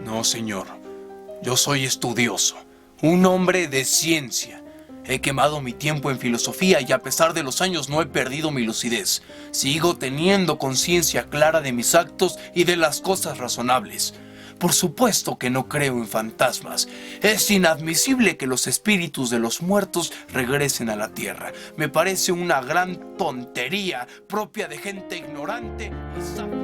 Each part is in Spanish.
No, señor. Yo soy estudioso, un hombre de ciencia. He quemado mi tiempo en filosofía y a pesar de los años no he perdido mi lucidez. Sigo teniendo conciencia clara de mis actos y de las cosas razonables. Por supuesto que no creo en fantasmas. Es inadmisible que los espíritus de los muertos regresen a la tierra. Me parece una gran tontería propia de gente ignorante y sabia.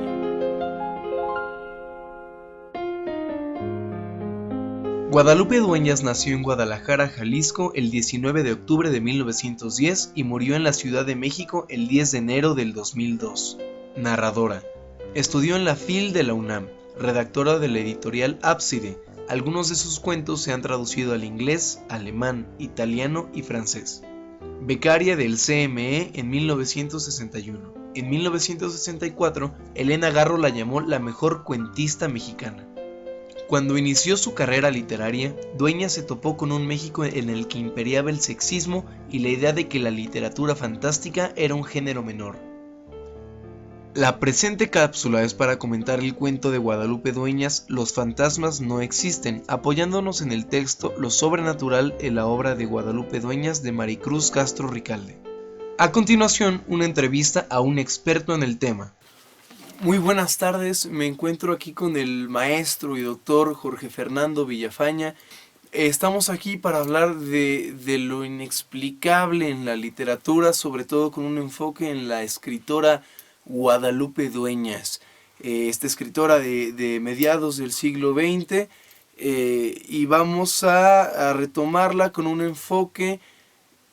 Guadalupe Dueñas nació en Guadalajara, Jalisco, el 19 de octubre de 1910 y murió en la Ciudad de México el 10 de enero del 2002. Narradora. Estudió en la FIL de la UNAM, redactora de la editorial Ábside. Algunos de sus cuentos se han traducido al inglés, alemán, italiano y francés. Becaria del CME en 1961. En 1964, Elena Garro la llamó la mejor cuentista mexicana. Cuando inició su carrera literaria, Dueñas se topó con un México en el que imperiaba el sexismo y la idea de que la literatura fantástica era un género menor. La presente cápsula es para comentar el cuento de Guadalupe Dueñas, Los fantasmas no existen, apoyándonos en el texto Lo sobrenatural en la obra de Guadalupe Dueñas de Maricruz Castro Ricalde. A continuación, una entrevista a un experto en el tema. Muy buenas tardes, me encuentro aquí con el maestro y doctor Jorge Fernando Villafaña. Estamos aquí para hablar de lo inexplicable en la literatura, sobre todo con un enfoque en la escritora Guadalupe Dueñas. Esta escritora de mediados del siglo XX, y vamos a retomarla con un enfoque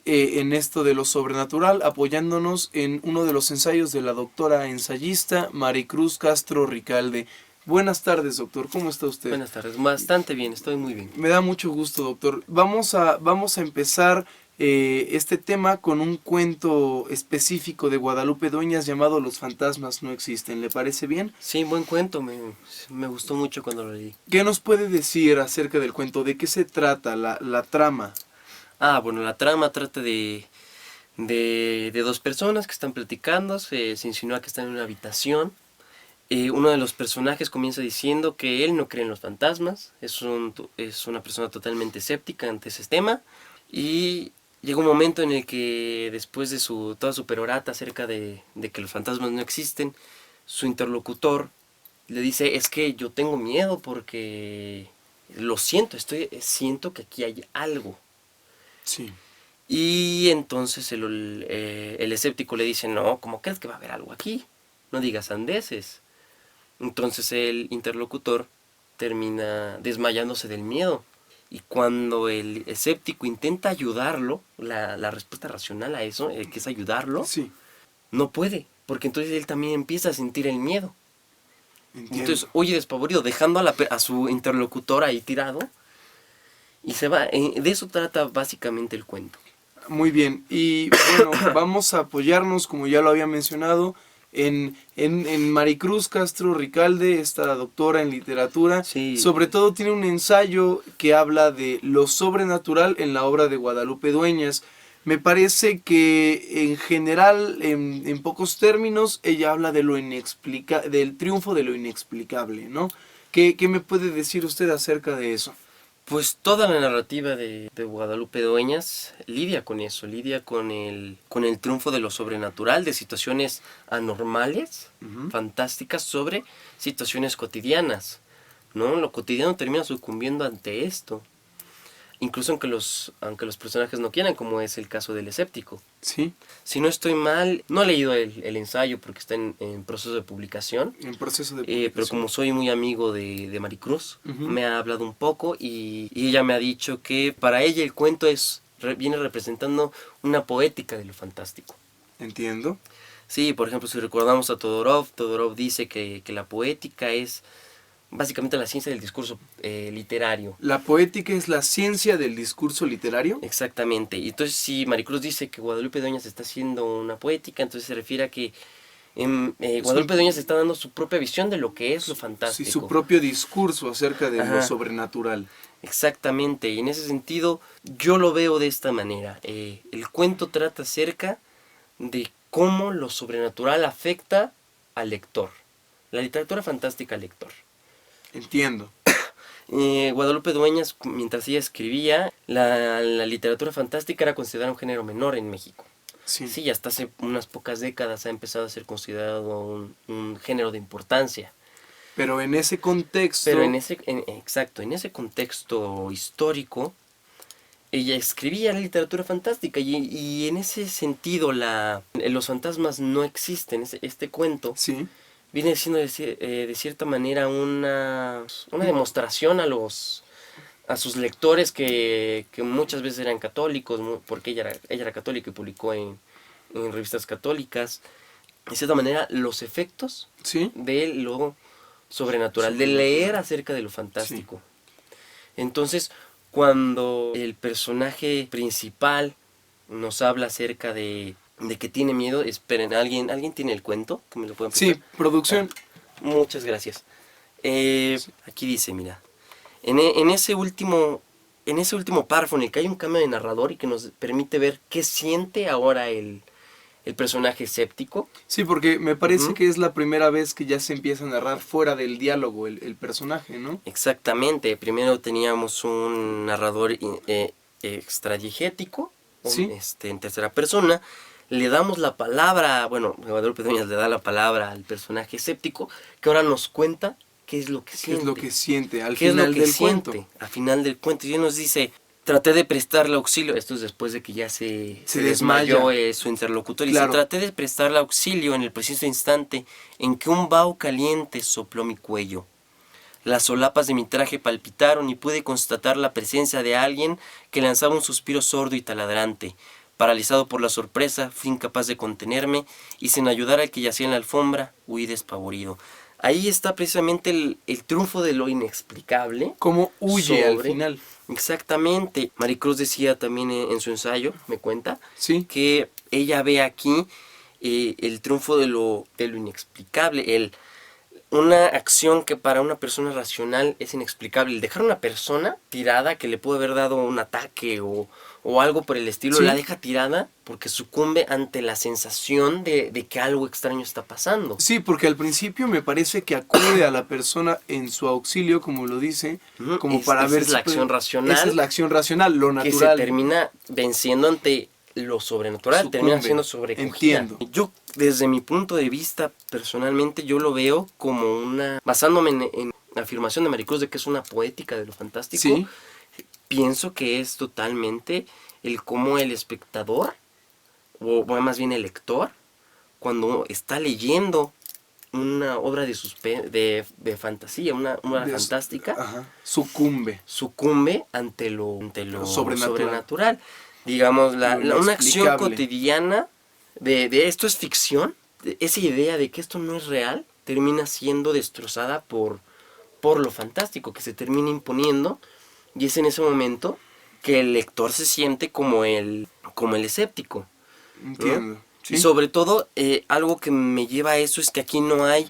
en esto de lo sobrenatural, apoyándonos en uno de los ensayos de la doctora ensayista Maricruz Castro Ricalde. Buenas tardes, doctor. ¿Cómo está usted? Buenas tardes. Bastante bien, estoy muy bien. Me da mucho gusto, doctor. Vamos a empezar este tema con un cuento específico de Guadalupe Dueñas llamado Los fantasmas no existen. ¿Le parece bien? Sí, buen cuento. Me gustó mucho cuando lo leí. ¿Qué nos puede decir acerca del cuento? ¿De qué se trata la trama? Bueno, la trama trata de dos personas que están platicando. Se insinúa que están en una habitación. Uno de los personajes comienza diciendo que él no cree en los fantasmas. Es una persona totalmente escéptica ante ese tema. Y llega un momento en el que después de toda su perorata acerca de que los fantasmas no existen, su interlocutor le dice: es que yo tengo miedo porque lo siento, siento que aquí hay algo. Sí. Y entonces el escéptico le dice: no, ¿cómo crees que va a haber algo aquí? No digas sandeces. Entonces el interlocutor termina desmayándose del miedo. Y cuando el escéptico intenta ayudarlo, la respuesta racional a eso, que es ayudarlo, Sí. no puede. Porque entonces él también empieza a sentir el miedo. Entiendo. Entonces huye despavorido, dejando a su interlocutor ahí tirado. Y se va. De eso trata básicamente el cuento. Muy bien, y bueno, vamos a apoyarnos, como ya lo había mencionado, en Maricruz Castro Ricalde, esta doctora en literatura. Sí. Sobre todo tiene un ensayo que habla de lo sobrenatural en la obra de Guadalupe Dueñas. Me parece que en general, en pocos términos, ella habla de del triunfo de lo inexplicable, ¿no? ¿Qué me puede decir usted acerca de eso? Pues toda la narrativa de Guadalupe Dueñas lidia con eso, lidia con el triunfo de lo sobrenatural, de situaciones anormales, fantásticas, sobre situaciones cotidianas, ¿no? Lo cotidiano termina sucumbiendo ante esto, incluso aunque los personajes no quieran, como es el caso del escéptico. Sí. Si no estoy mal, no he leído el ensayo porque está en proceso de publicación. En proceso de publicación. Pero como soy muy amigo de Maricruz, me ha hablado un poco y ella me ha dicho que para ella el cuento viene representando una poética de lo fantástico. Entiendo. Sí, por ejemplo, si recordamos a Todorov dice que la poética es básicamente la ciencia del discurso literario. ¿La poética es la ciencia del discurso literario? Exactamente. Y entonces si Maricruz dice que Guadalupe Dueñas está haciendo una poética, entonces se refiere a que Guadalupe Dueñas está dando su propia visión de lo que es lo fantástico. Sí, su propio discurso acerca de Ajá. lo sobrenatural. Exactamente, y en ese sentido yo lo veo de esta manera. El cuento trata acerca de cómo lo sobrenatural afecta al lector. La literatura fantástica al lector. Entiendo. Guadalupe Dueñas, mientras ella escribía, la literatura fantástica era considerada un género menor en México. Sí. Sí, hasta hace unas pocas décadas ha empezado a ser considerado un género de importancia. Pero en ese contexto... Pero exacto, en ese contexto histórico, ella escribía la literatura fantástica y en ese sentido los fantasmas no existen. Este cuento Sí. viene siendo de cierta manera una demostración a sus lectores que muchas veces eran católicos, porque ella era católica y publicó en revistas católicas. De cierta manera, los efectos Sí. de lo sobrenatural, de leer acerca de lo fantástico. Sí. Entonces, cuando el personaje principal nos habla acerca de que tiene miedo, esperen, ¿alguien tiene el cuento? ¿Que me lo pueden prestar? Sí, producción. Muchas gracias. Aquí dice, mira, en ese último párrafo en el que hay un cambio de narrador y que nos permite ver qué siente ahora el personaje escéptico. Sí, porque me parece que es la primera vez que ya se empieza a narrar fuera del diálogo el personaje, ¿no? Exactamente. Primero teníamos un narrador extradigético, ¿sí? En tercera persona. Le damos la palabra, bueno, Guadalupe Dueñas le da la palabra al personaje escéptico, que ahora nos cuenta qué es lo que siente. ¿Qué es lo que siente al final del cuento? ¿Qué es lo que siente al final del cuento? Y él nos dice, traté de prestarle auxilio, esto es después de que ya se desmayó su interlocutor, y claro. dice, traté de prestarle auxilio en el preciso instante en que un vaho caliente sopló mi cuello. Las solapas de mi traje palpitaron y pude constatar la presencia de alguien que lanzaba un suspiro sordo y taladrante. Paralizado por la sorpresa, fui incapaz de contenerme y sin ayudar al que yacía en la alfombra, huí despavorido. Ahí está precisamente el triunfo de lo inexplicable. Cómo huye al final. Exactamente. Maricruz decía también en su ensayo, me cuenta, ¿sí? Que ella ve aquí el triunfo de lo inexplicable, una acción que para una persona racional es inexplicable. El dejar a una persona tirada que le puede haber dado un ataque o algo por el estilo, ¿sí? La deja tirada porque sucumbe ante la sensación de que algo extraño está pasando. Sí, porque al principio me parece que acude a la persona en su auxilio, como lo dice, como para ver... Esa es la acción racional. Esa es la acción racional, lo natural. Que se termina venciendo ante lo sobrenatural, termina siendo sobrecogida. Entiendo. Yo, desde mi punto de vista, personalmente, yo lo veo como basándome en la afirmación de Maricruz de que es una poética de lo fantástico, ¿sí? Pienso que es totalmente el cómo el espectador, o más bien el lector, cuando está leyendo una obra de fantasía, una obra fantástica, sucumbe ante lo sobrenatural. Digamos, una acción cotidiana de esto es ficción, esa idea de que esto no es real, termina siendo destrozada por lo fantástico, que se termina imponiendo, y es en ese momento que el lector se siente como el escéptico. Entiendo. ¿no? ¿Sí? Y sobre todo, algo que me lleva a eso es que aquí no hay...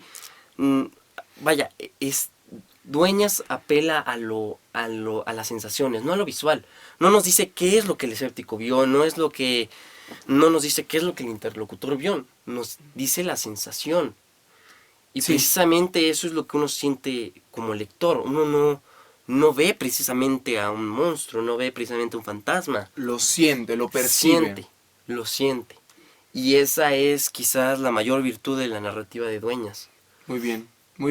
Dueñas apela a las sensaciones, no a lo visual. No nos dice qué es lo que el escéptico vio, no nos dice qué es lo que el interlocutor vio, nos dice la sensación. Y sí, precisamente eso es lo que uno siente como lector. Uno no ve precisamente a un monstruo, no ve precisamente a un fantasma. Lo siente, lo percibe. Lo siente. Y esa es quizás la mayor virtud de la narrativa de Dueñas. Muy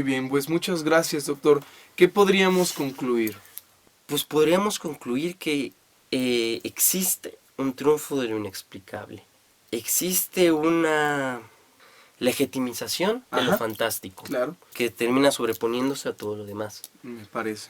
bien, pues muchas gracias, doctor. ¿Qué podríamos concluir? Pues podríamos concluir que existe un triunfo de lo inexplicable. Existe una legitimización de lo fantástico. Claro. Que termina sobreponiéndose a todo lo demás. Me parece.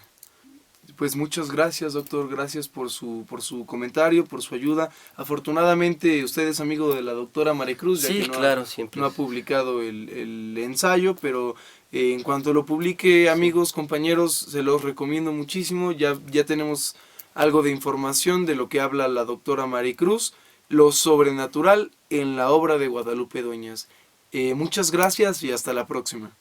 Pues muchas gracias, doctor. Gracias por su comentario, por su ayuda. Afortunadamente usted es amigo de la doctora Maricruz, ya sí, que claro, siempre. No ha publicado el ensayo, pero en cuanto lo publique, amigos, compañeros, se los recomiendo muchísimo. Ya tenemos algo de información de lo que habla la doctora Maricruz, lo sobrenatural en la obra de Guadalupe Dueñas. Muchas gracias y hasta la próxima.